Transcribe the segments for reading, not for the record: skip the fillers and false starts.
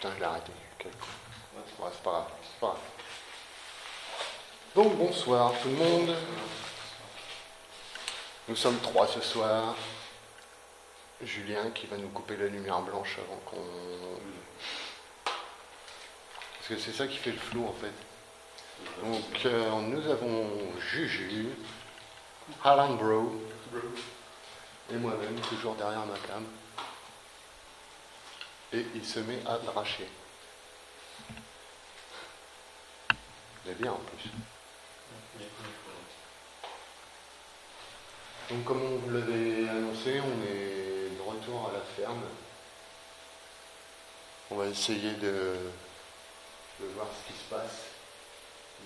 putain, je l'ai arrêté. Okay. Ouais, c'est pas grave, c'est pas grave. Donc bonsoir tout le monde. Nous sommes 3 ce soir. Julien qui va nous couper la lumière blanche avant qu'on... Parce que c'est ça qui fait le flou en fait. Donc nous avons Juju, Alan Bro et moi-même toujours derrière ma cam. Et il se met à dracher. Il est bien en plus. Donc comme on vous l'avait annoncé, on est de retour à la ferme. On va essayer de voir ce qui se passe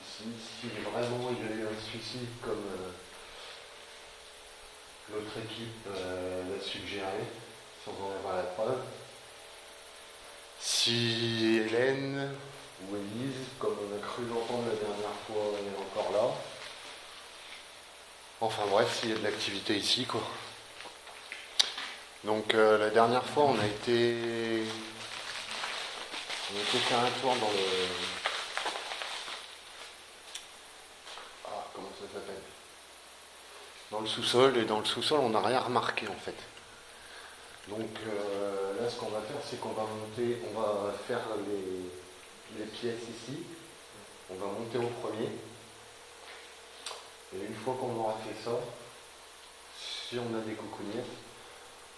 ici. Si vraiment il y a eu un suicide comme l'autre équipe l'a suggéré, sans en avoir la preuve. Si Hélène ou Élise, comme on a cru l'entendre la dernière fois, est encore là. Enfin bref, s'il y a de l'activité ici, quoi. Donc la dernière fois, on a été faire un tour dans le... Ah, comment ça s'appelle ? Dans le sous-sol, et dans le sous-sol, on n'a rien remarqué, en fait. Donc là, ce qu'on va faire, c'est qu'on va monter, on va faire les pièces ici. On va monter au premier. Et une fois qu'on aura fait ça, si on a des coucougnettes,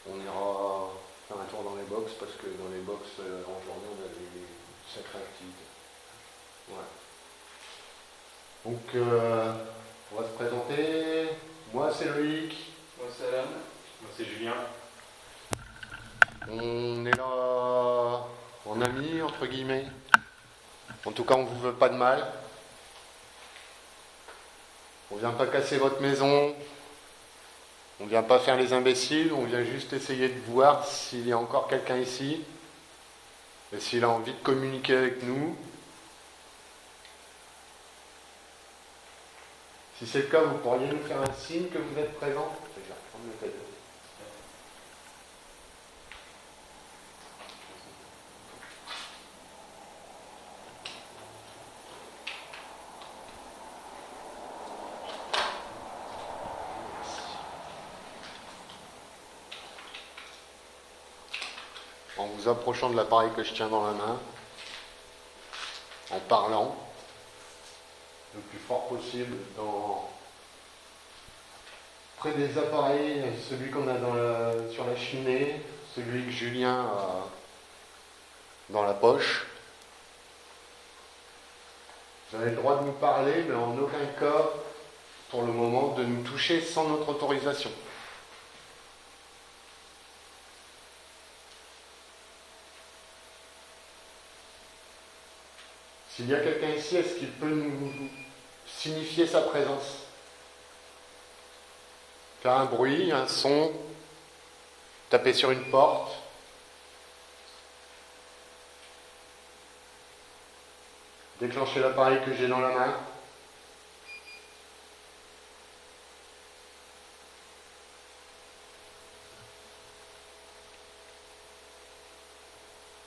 on ira faire un tour dans les box, parce que dans les box, en journée, on a des sacrées activités. Voilà. Donc, on va se présenter. Moi, c'est Loïc. Moi, c'est Alan. Moi, c'est Julien. On est là en amis, entre guillemets. En tout cas, on ne vous veut pas de mal. On ne vient pas casser votre maison. On ne vient pas faire les imbéciles. On vient juste essayer de voir s'il y a encore quelqu'un ici. Et s'il a envie de communiquer avec nous. Si c'est le cas, vous pourriez nous faire un signe que vous êtes présent. Je vais reprendre le cadeau. En vous approchant de l'appareil que je tiens dans la main, en parlant le plus fort possible près des appareils, celui qu'on a sur la cheminée, celui que Julien a dans la poche. Vous avez le droit de nous parler, mais en aucun cas, pour le moment, de nous toucher sans notre autorisation. S'il y a quelqu'un ici, est-ce qu'il peut nous signifier sa présence ? Faire un bruit, un son, taper sur une porte. Déclencher l'appareil que j'ai dans la main.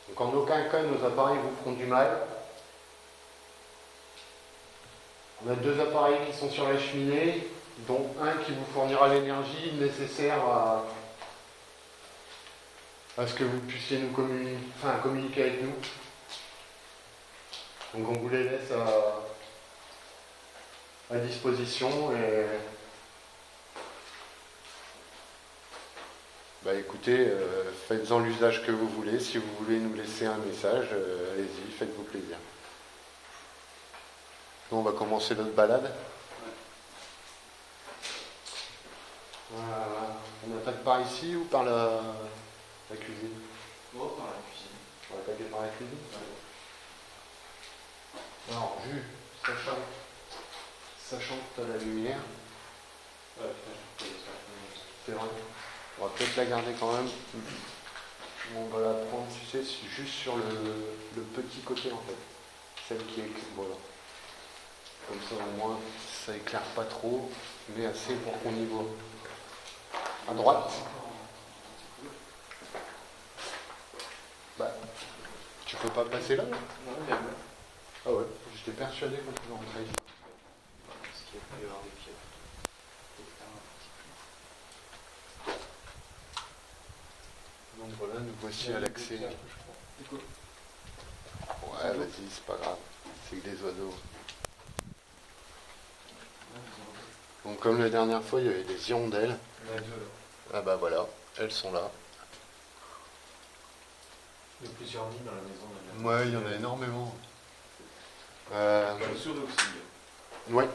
Donc en aucun cas, nos appareils vous feront du mal. On a 2 appareils qui sont sur la cheminée, dont un qui vous fournira l'énergie nécessaire à ce que vous puissiez nous communiquer avec nous. Donc on vous les laisse à disposition et écoutez, faites-en l'usage que vous voulez. Si vous voulez nous laisser un message, allez-y, faites-vous plaisir. Nous, on va commencer notre balade. On attaque par ici ou par la cuisine ? Oh, par la cuisine. On va attaquer par la cuisine ? Ouais. Alors, Jules, sachant que tu as la lumière, c'est vrai, on va peut-être la garder quand même. On va la prendre, tu sais, juste sur le petit côté en fait. Celle qui est... Voilà. Comme ça au moins, ça éclaire pas trop, mais assez pour qu'on y voit. À droite. Tu peux pas passer là? Non, il y a même. Ah ouais, j'étais persuadé qu'on pouvait rentrer ici. Parce qu'il va y avoir des pieds. Donc voilà, nous voici à l'accès. Ouais, vas-y, c'est pas grave. C'est que des oiseaux. Donc comme la dernière fois, il y avait des hirondelles. Ah bah voilà, elles sont là. Il y a plusieurs nids dans la maison. Ouais, il y en a énormément. Le sourd aussi. Ouais.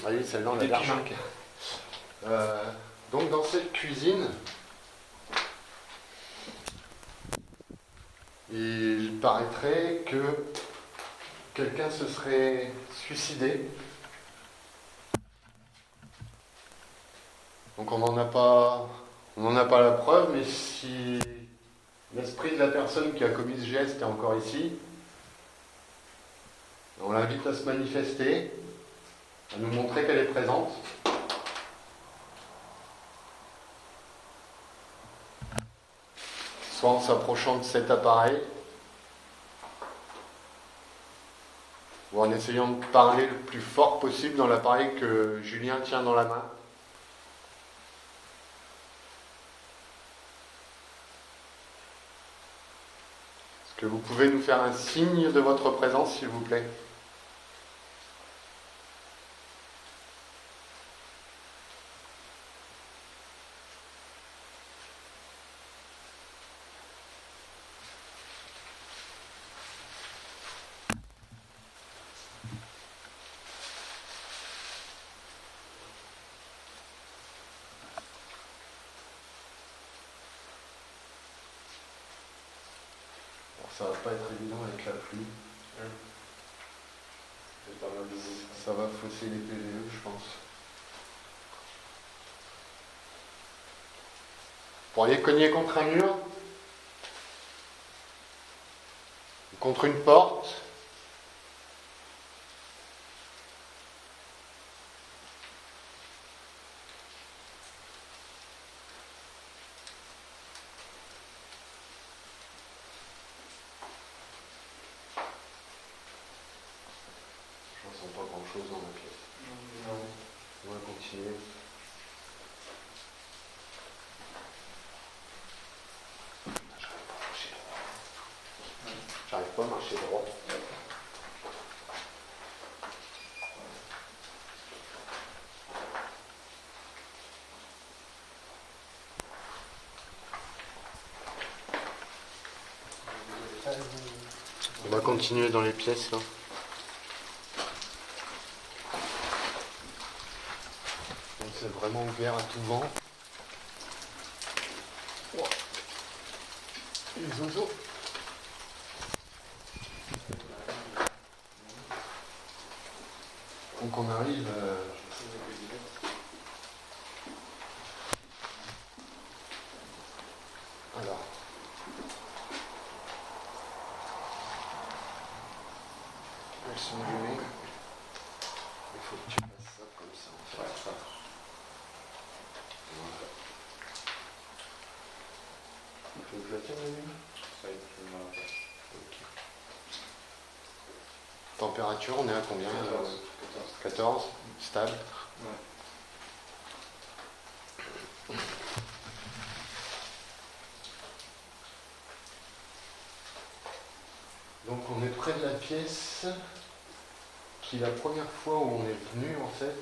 Ah oui, celle-là, on l'a bien remarqué. Donc dans cette cuisine, il paraîtrait que quelqu'un se serait suicidé. Donc on n'en a pas la preuve, mais si l'esprit de la personne qui a commis ce geste est encore ici, on l'invite à se manifester, à nous montrer qu'elle est présente. Soit en s'approchant de cet appareil, ou en essayant de parler le plus fort possible dans l'appareil que Julien tient dans la main. Est-ce que vous pouvez nous faire un signe de votre présence, s'il vous plaît ? Ça va pas être évident avec la pluie. C'est pas mal de bruit. Ça va fausser les PVE, je pense. Vous pourriez cogner contre un mur, contre une porte. Je ne ressens pas grand-chose dans la pièce. Non. On va continuer. J'arrive pas à marcher droit. On va continuer dans les pièces là. Donc c'est vraiment ouvert à tout vent. Les oiseaux. Donc on arrive. Alors. Elles sont allumées. Il faut que tu fasses ça comme ça en fait. Ouais, ça. Voilà. Tu veux que je la tienne la lumière ? Ça y est, je vais m'arrêter. Ok. Température, on est à combien 14. 14, stable. Ouais. Donc on est près de la pièce qui la première fois où on est venu en fait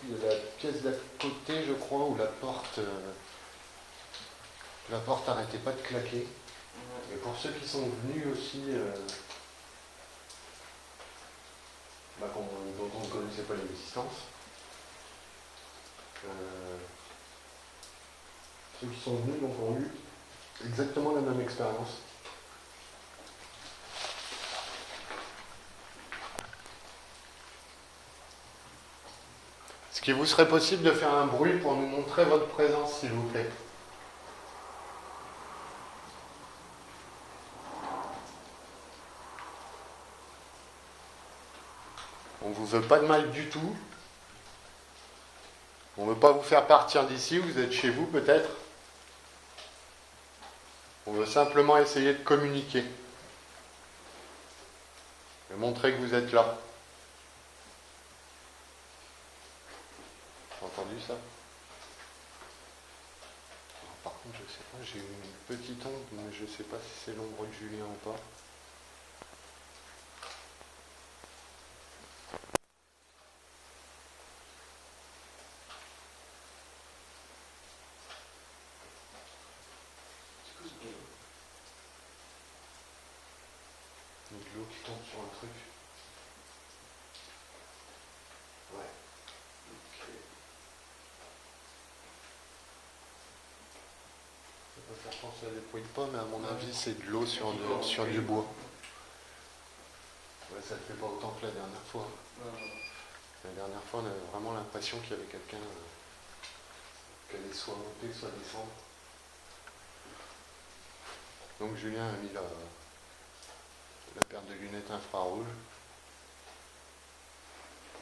il y a la pièce d'à côté je crois où la porte arrêtait pas de claquer. Et pour ceux qui sont venus aussi dont on ne connaissait pas l'existence, ceux qui sont venus donc ont eu exactement la même expérience. Est-ce qu'il vous serait possible de faire un bruit pour nous montrer votre présence, s'il vous plaît ? On ne vous veut pas de mal du tout. On ne veut pas vous faire partir d'ici, vous êtes chez vous peut-être. On veut simplement essayer de communiquer. Et montrer que vous êtes là. T'as entendu ça? Alors, par contre, je sais pas, j'ai une petite ombre, mais je sais pas si c'est l'ombre de Julien ou pas. Il y a de l'eau qui tombe sur le truc. Ouais. Ok. Ça peut faire penser à des bruits de pas, mais à mon avis, c'est de l'eau sur du bois. Ouais, ça ne fait pas autant que la dernière fois. La dernière fois, on avait vraiment l'impression qu'il y avait quelqu'un qui allait soit monter, soit descendre. Donc Julien a mis la paire de lunettes infrarouges.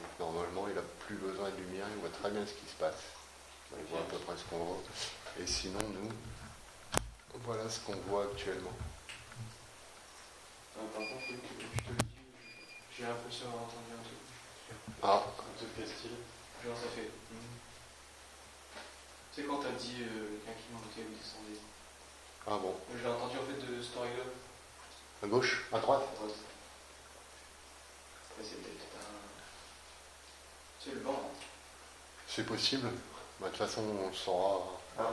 Donc, normalement, il n'a plus besoin de lumière, il voit très bien ce qui se passe. Il voit à peu près ce qu'on voit. Et sinon, nous, voilà ce qu'on voit actuellement. Par contre, je te le dis, j'ai l'impression d'avoir entendu un truc. Ah. De quel style? Genre ça fait. Tu sais quand t'as dit quelqu'un qui montait ou descendait. Ah bon. Je l'ai entendu en fait de Story Love. À gauche? À droite? À droite. Après c'est peut-être un. C'est le vent. Hein. C'est possible. Bah, de toute façon, on le saura. Ah non,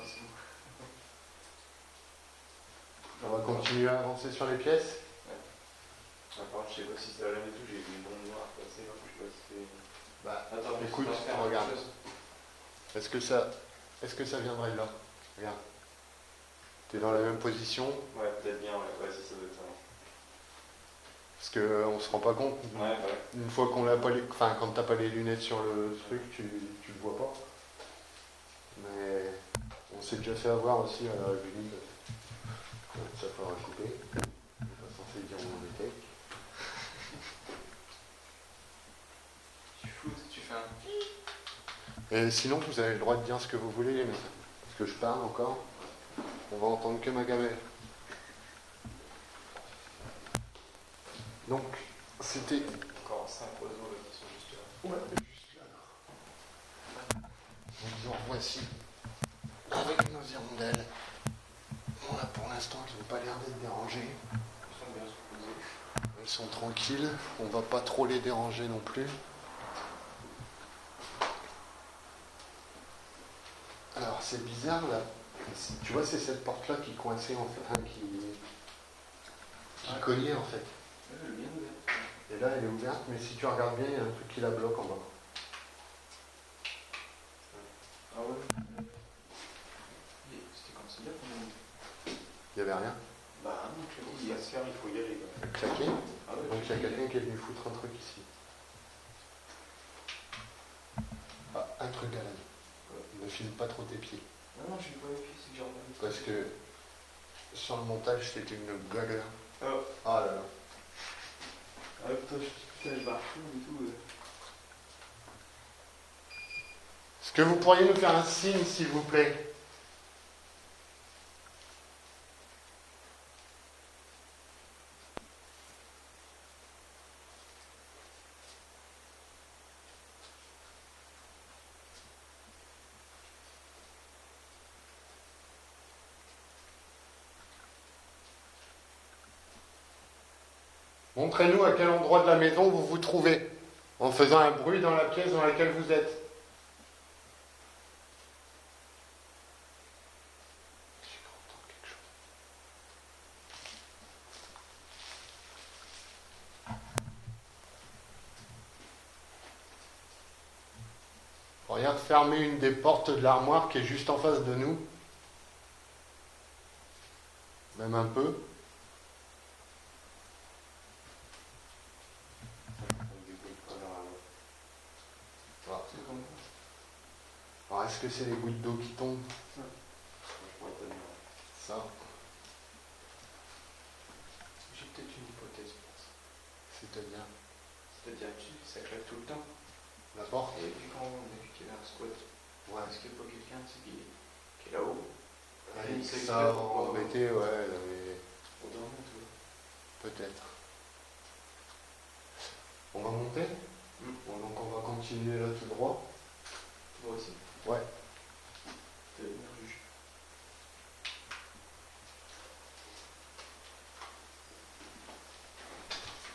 c'est bon. On va continuer à avancer sur les pièces. Par contre, je sais pas si ça allait et tout, j'ai vu une bombe noire passer, donc je sais pas si c'est. Bah, attends, écoute, on va faire regarde. quelque chose. Est-ce que ça viendrait de là? Regarde. T'es dans la même position. Ouais, peut-être bien, ouais, si ça doit être ça. Parce qu'on se rend pas compte. Ouais. Une fois qu'on l'a pas les. Enfin, quand t'as pas les lunettes sur le truc, tu le vois pas. Mais on s'est déjà fait avoir aussi à la République. Ça faudra couper. On n'est pas censé dire où on était. Tu floutes, tu fais un. Et sinon, vous avez le droit de dire ce que vous voulez, les mecs. Parce que je parle encore. On va entendre que ma gamelle. Donc, c'était. Encore 5 oiseaux là qui sont juste là. Ouais, juste là. Donc, nous revoici avec nos hirondelles. Bon, là, pour l'instant, elles n'ont pas l'air d'être dérangées. Ils sont bien supposés. Elles sont tranquilles. On va pas trop les déranger non plus. Alors, c'est bizarre, là. Tu vois, c'est cette porte-là qui coinçait, en fait, qui cognait, en fait. Elle est bien ouverte. Et là, elle est ouverte, mais si tu regardes bien, il y a un truc qui la bloque en bas. Ah ouais. C'était comme ça là qu'on a mis. Il n'y avait rien. Bah non, je Il va se faire, il faut y aller. Elle claquait. Ah ouais, Donc, il y a quelqu'un qui est venu foutre un truc ici. Ah, un truc à la ne filme pas trop tes pieds. Non, je ne vois pas les pieds, c'est que j'ai regardé. Parce que sur le montage, c'était une gaga. Oh. Ah là là. Ah putain, je barre fou et tout. Est-ce que vous pourriez nous faire un signe, s'il vous plaît? Montrez-nous à quel endroit de la maison vous vous trouvez, en faisant un bruit dans la pièce dans laquelle vous êtes. J'ai cru entendre quelque chose. Regarde fermer une des portes de l'armoire qui est juste en face de nous. Même un peu. Alors, est-ce que c'est les gouttes d'eau qui tombent? Ça. J'ai peut-être une hypothèse. C'est-à-dire C'est-à-dire que ça claque tout le temps. la porte? Et puis quand on a vu qu'il y avait un squat, Ouais. est-ce qu'il n'y a pas quelqu'un qui est là-haut, Avec c'est ça, exprès pour en pas- été, ouais, elle avait... Pour dormir, tu vois. Peut-être. On va monter. Bon, donc on va continuer là tout droit. Moi aussi. Ouais. T'es bien juge.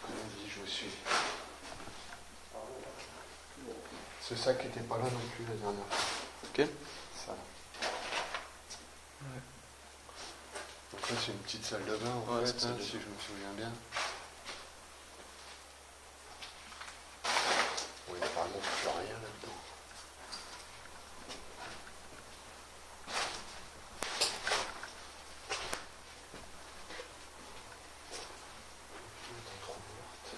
Vas-y, je vous suis. Ah ouais. Bon. Ce sac n'était pas là non plus la dernière fois. Ok. Ça. Ouais. Donc là c'est une petite salle de bain en Ouais, fait, c'est salle de si bain. je me souviens bien. Bon, il n'y a vraiment plus rien là-dedans. Trop ouverte.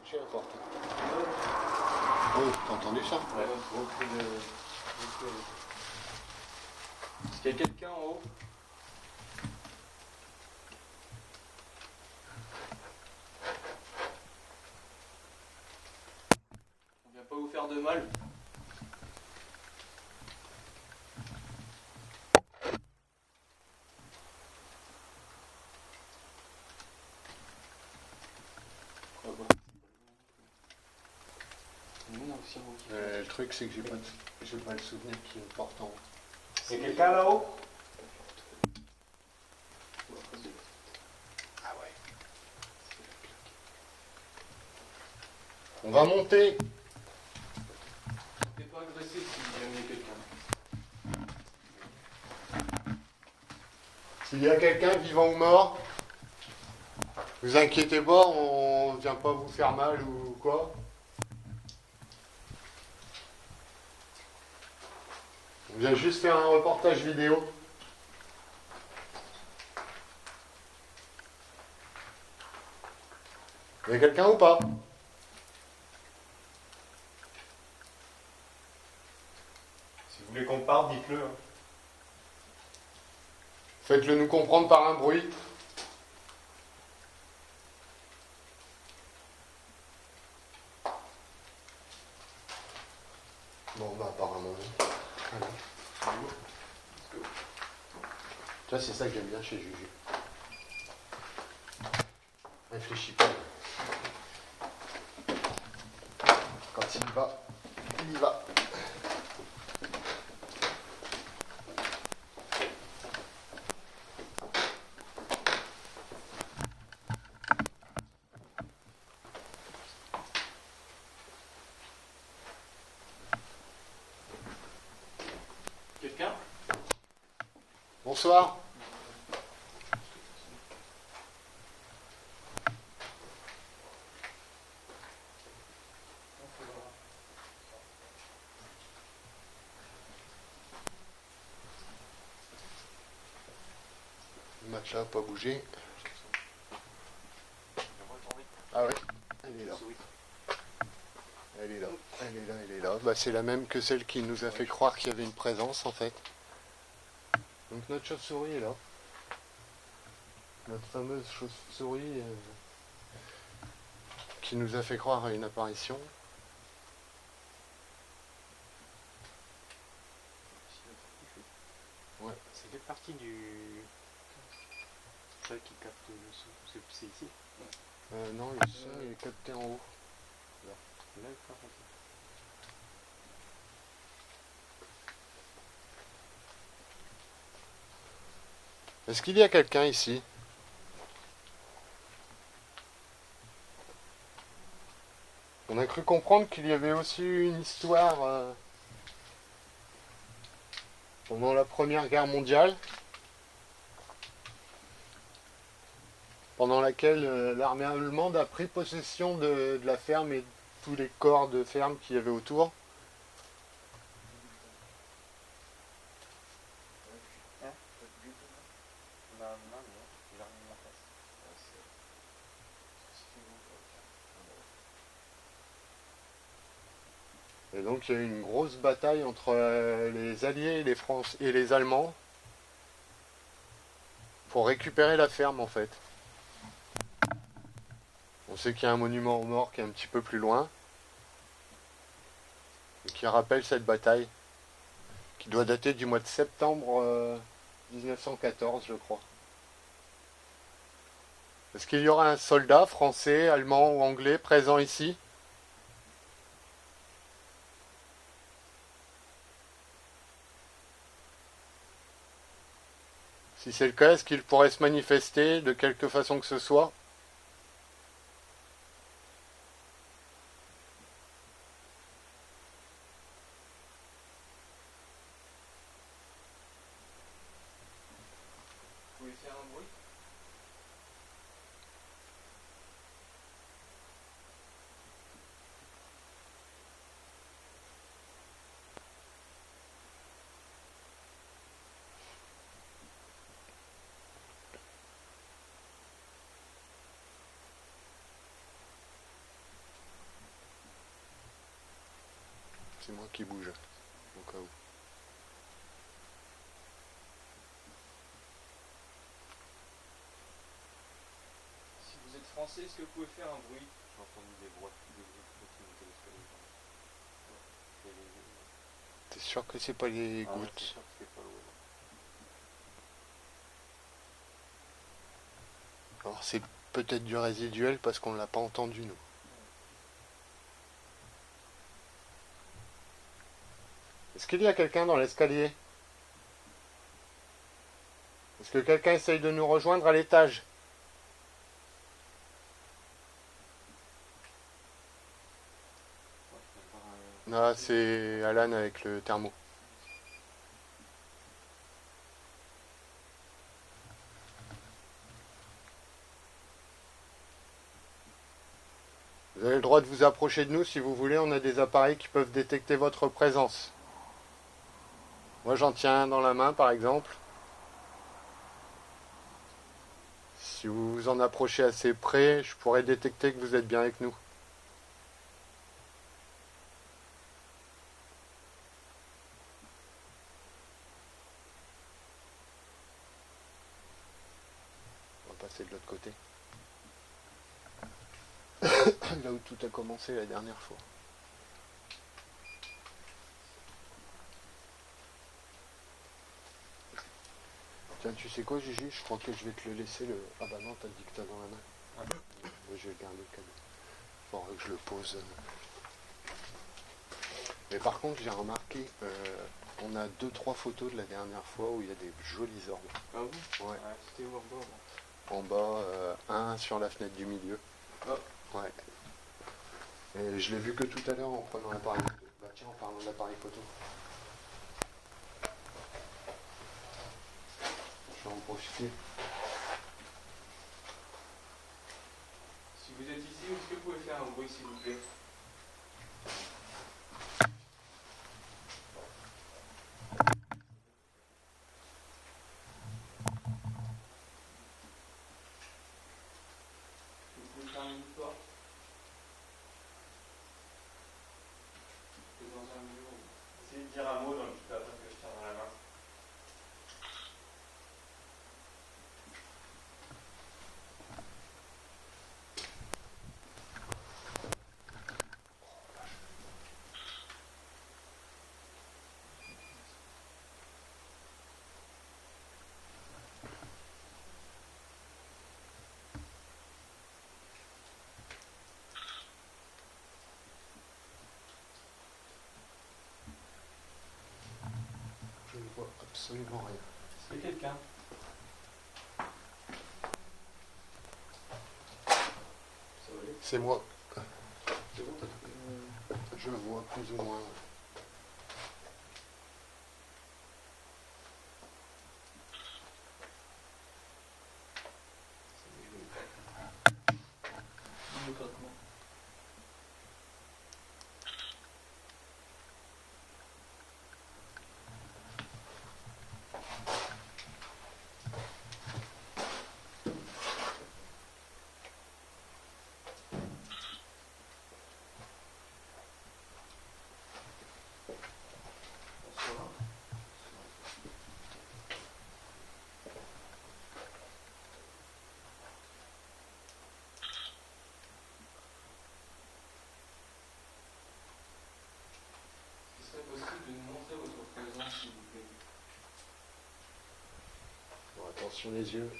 Touché la porte. Oh, t'as entendu ça? Ouais, beaucoup de. Est-ce qu'il y a quelqu'un en haut? On vient pas vous faire de mal. Ah bah. Nous, on a aussi un haut qui fait. Le truc c'est que j'ai pas le souvenir qui est important. Il y a quelqu'un là-haut? Ah ouais. On va monter. T'es pas agressé si jamais il y a quelqu'un. S'il y a quelqu'un vivant ou mort, vous inquiétez pas, on vient pas vous faire mal ou quoi. On vient juste faire un reportage vidéo. Il y a quelqu'un ou pas? Si vous voulez qu'on parte, dites-le. Hein. Faites-le nous comprendre par un bruit. Bon, bah apparemment non. Allez. Tu vois, c'est ça que j'aime bien chez Juju. Réfléchis pas. Quand il y va, il y va. Quelqu'un? Bonsoir. Le match-là n'a pas bougé. Ah ouais, elle est là. Elle est là, elle est là, elle est là. Bah, c'est la même que celle qui nous a fait croire qu'il y avait une présence en fait. Donc notre chauve-souris est là. Notre fameuse chauve-souris qui nous a fait croire à une apparition. Ouais. Ça fait partie du. Ça qui capte le son. C'est ici. Non, le son il est capté en haut. Là, il faut raconter. Est-ce qu'il y a quelqu'un ici? On a cru comprendre qu'il y avait aussi eu une histoire pendant la Première Guerre mondiale, pendant laquelle l'armée allemande a pris possession de la ferme et de tous les corps de ferme qu'il y avait autour. Et donc il y a eu une grosse bataille entre les Alliés et les Français et les Allemands pour récupérer la ferme en fait. On sait qu'il y a un monument aux morts qui est un petit peu plus loin. Et qui rappelle cette bataille. Qui doit dater du mois de septembre 1914, je crois. Est-ce qu'il y aura un soldat français, allemand ou anglais présent ici? Si c'est le cas, est-ce qu'il pourrait se manifester de quelque façon que ce soit? Vous pouvez faire un bruit? C'est moi qui bouge, au cas où. Si vous êtes français, est-ce que vous pouvez faire un bruit? J'ai entendu des bruits qui montaient l'escalier. Et T'es sûr que c'est pas les Ah, c'est gouttes? sûr que c'est pas l'eau. Alors c'est peut-être du résiduel parce qu'on l'a pas entendu nous. Est-ce qu'il y a quelqu'un dans l'escalier? Est-ce que quelqu'un essaye de nous rejoindre à l'étage? Ah, c'est Alan avec le thermo. Vous avez le droit de vous approcher de nous si vous voulez, on a des appareils qui peuvent détecter votre présence. Moi j'en tiens un dans la main par exemple. Si vous vous en approchez assez près, je pourrais détecter que vous êtes bien avec nous. On va passer de l'autre côté. Là où tout a commencé la dernière fois. Tiens, tu sais quoi, Gigi? Je crois que je vais te le laisser. Ah bah non, t'as dit que t'as dans la main. Moi, je vais garder le cadeau. Faudra que je le pose. Mais par contre, j'ai remarqué, on a 2-3 photos de la dernière fois où il y a des jolis orbes. Ah bon? Ouais. C'était où en bas? En bas, un sur la fenêtre du milieu. Oh. Ouais. Et je l'ai vu que tout à l'heure en prenant l'appareil photo. Bah tiens, en parlant de l'appareil photo. Je vais en profiter. Si vous êtes ici, est-ce que vous pouvez faire un bruit s'il vous plaît? Vous pouvez fermer une porte? C'est dans un mur. Essayez de dire un mot dans le petit patin que je tiens dans la main. Je ne vois absolument rien. Est-ce qu'il y a quelqu'un? Ça va aller? C'est moi. C'est bon, t'as trouvé? Je vois plus ou moins. Attention les yeux.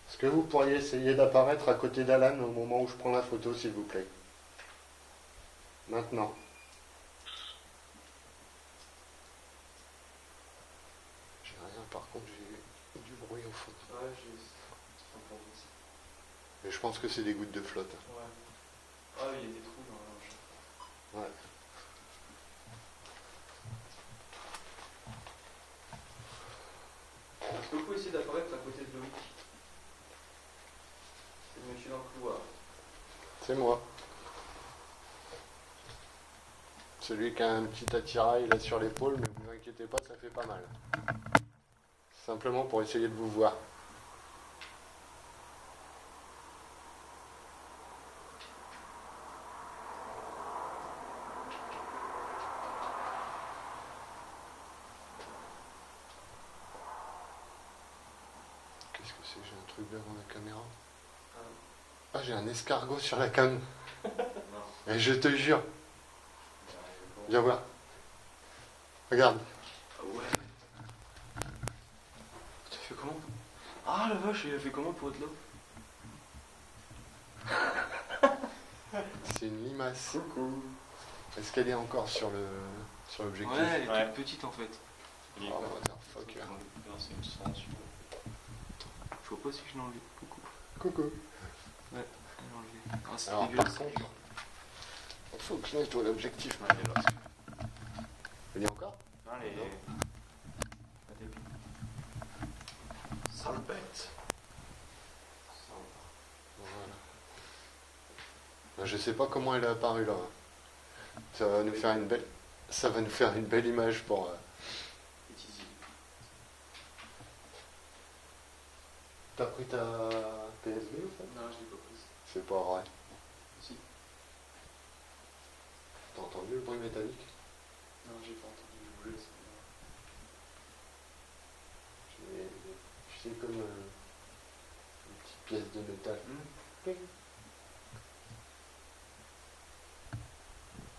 Est-ce que vous pourriez essayer d'apparaître à côté d'Alan au moment où je prends la photo, s'il vous plaît? Maintenant. J'ai rien, par contre, j'ai du bruit au fond. Ouais, j'ai entendu aussi. Mais je pense que c'est des gouttes de flotte. Ouais. Ah, il y a des trous dans la loge. Ouais. Est-ce que vous pouvez essayer d'apparaître à côté de Loïc? C'est le monsieur dans le couloir. C'est moi. Celui qui a un petit attirail là sur l'épaule, mais vous inquiétez pas, ça fait pas mal. Simplement pour essayer de vous voir. Qu'est-ce que c'est? J'ai un truc devant la caméra. Ah, j'ai un escargot sur la cam. Non. Et je te jure. Viens voir. Regarde. Ah ouais. Tu as fait comment? Ah la vache, il a fait comment pour être là? C'est une limace. Coucou. Est-ce qu'elle est encore sur l'objectif? Ouais, elle est Ouais. toute petite en fait. Il est Oh, quoi? motherfucker. Non, c'est une censure. Je vois pas si je l'ai enlevé. Coucou. Coucou. Elle l'a enlevé. Ah, c'est Alors, dégueulasse. par contre, il faut que je nettoie l'objectif. Non, il est là. Il y a encore? Non, les. Ah, débile. Sale bête. Voilà. Ben, je sais pas comment elle est apparue là. Ça va nous faire une belle image pour. Petits îles. T'as pris ta PSB ou ça? Non, je l'ai pas prise. C'est pas vrai. Si. T'as entendu le bruit métallique? Non, j'ai pas entendu. Je voulais. C'est comme une petite pièce de métal.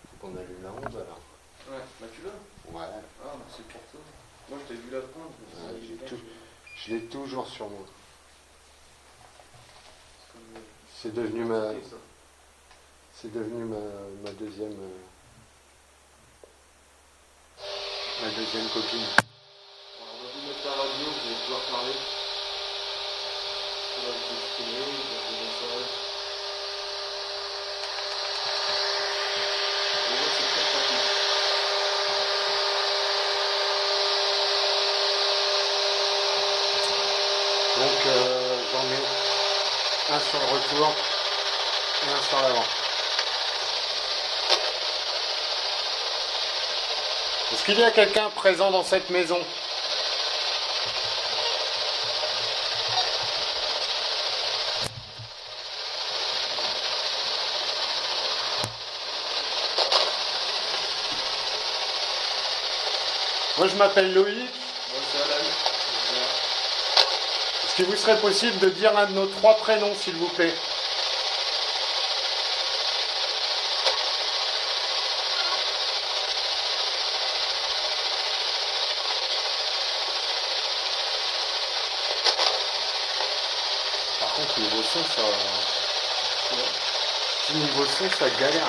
Faut qu'on allume la 11 alors. Ouais, bah tu l'as? Ouais. Ah, bah c'est pour ça. Moi je t'ai vu la prendre. Ouais, je l'ai toujours sur moi. C'est devenu ma deuxième copine. On va vous mettre la radio, vous allez pouvoir parler. On va vous exprimer, vous avez des messages. Et là, c'est très pratique. Donc j'en mets un sur le retour et un sur l'avant. Est-ce qu'il y a quelqu'un présent dans cette maison? Moi je m'appelle Loïc. Moi c'est Alan. Est-ce qu'il vous serait possible de dire un de nos 3 prénoms s'il vous plaît? Par contre niveau son ça galère.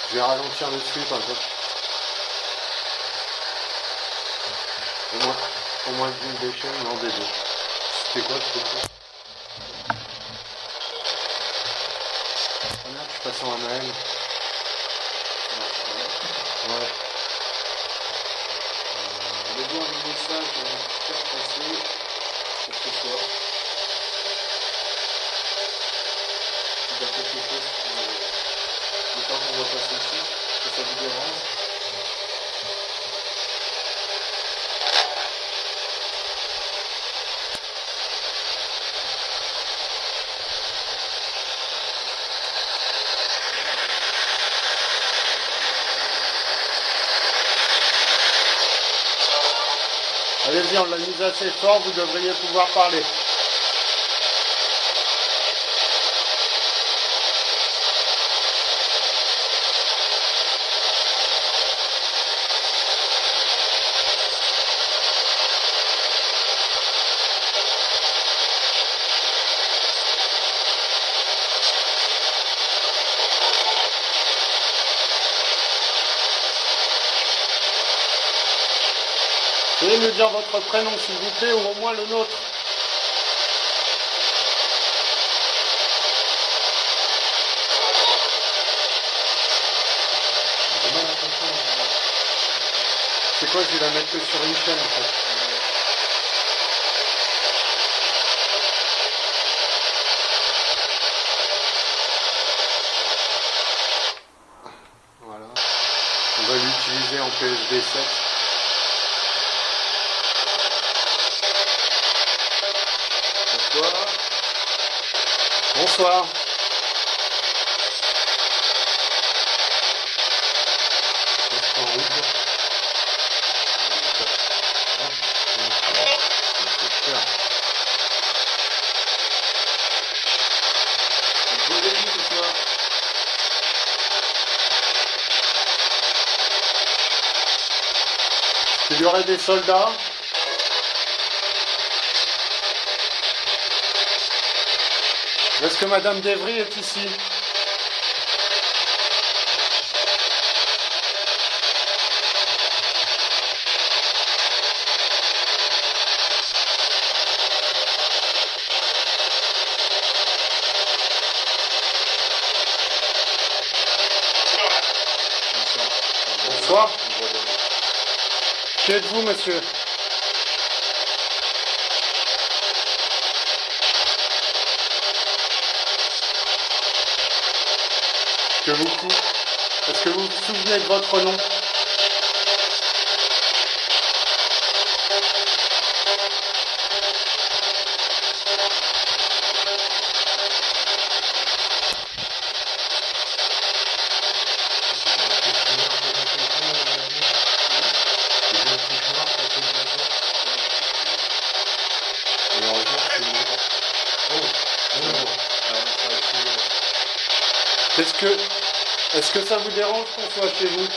Je vais ralentir le sweep un peu. Au moins d'une des chaînes, non des deux. C'était quoi ce truc? Ah merde, je passe en AM. Ouais. On va voir un message pour vous faire passer pour ce soir. Il y a quelque chose pour le temps qu'on va passer ici, que ça vous dérange. Allez-y, on l'a mise assez fort, vous devriez pouvoir parler. pourriez nous dire votre prénom s'il vous plaît, ou au moins le nôtre? J'ai mal à comprendre. C'est quoi, je vais la mettre que sur une chaîne en fait. Voilà. On va l'utiliser en PSD7. Bonsoir. Bonsoir. En route. C'est clair. Vous avez dit ce soir. Il y aurait des soldats. Est-ce que Madame Devry est ici? Bonsoir. Qui êtes-vous, monsieur? Est-ce que vous vous souvenez de votre nom? Est-ce que ça vous dérange qu'on soit chez vous?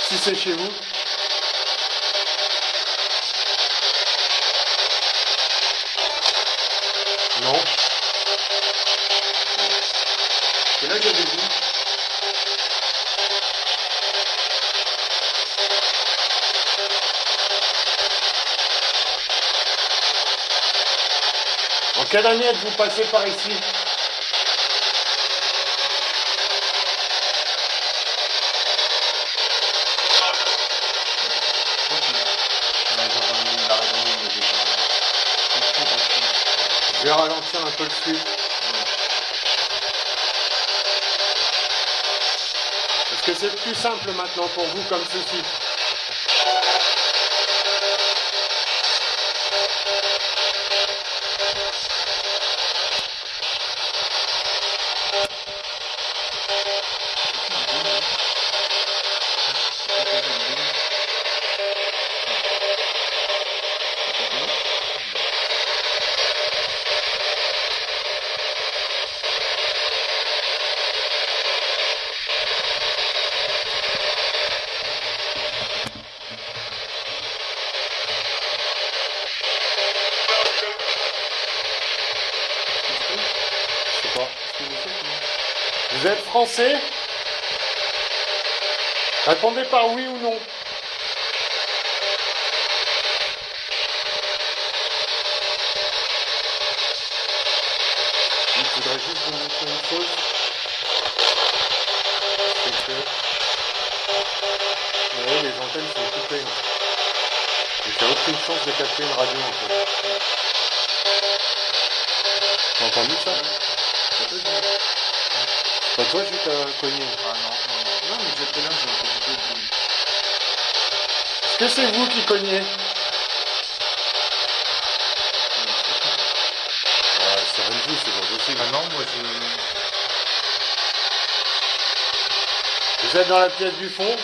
Si c'est chez vous? Non. Quel âge avez-vous? En quelle année êtes-vous passé par ici? Je vais ralentir un peu le flux. Est-ce que c'est plus simple maintenant pour vous comme ceci? Je sais pas. Vous êtes français? Répondez par oui ou non. Il faudrait juste vous montrer une chose. C'est que... Vous voyez, les antennes sont coupées. Et t'as aucune chance de capter une radio en fait. T'as entendu ça? Bah toi, je t'ai cogné. Ah non, non, non. Non, mais j'étais là, j'ai entendu deux bruits. Est-ce que c'est vous qui cognez? C'est rien de vous, c'est pas possible. Ah non, moi je... Vous êtes dans la pièce du fond?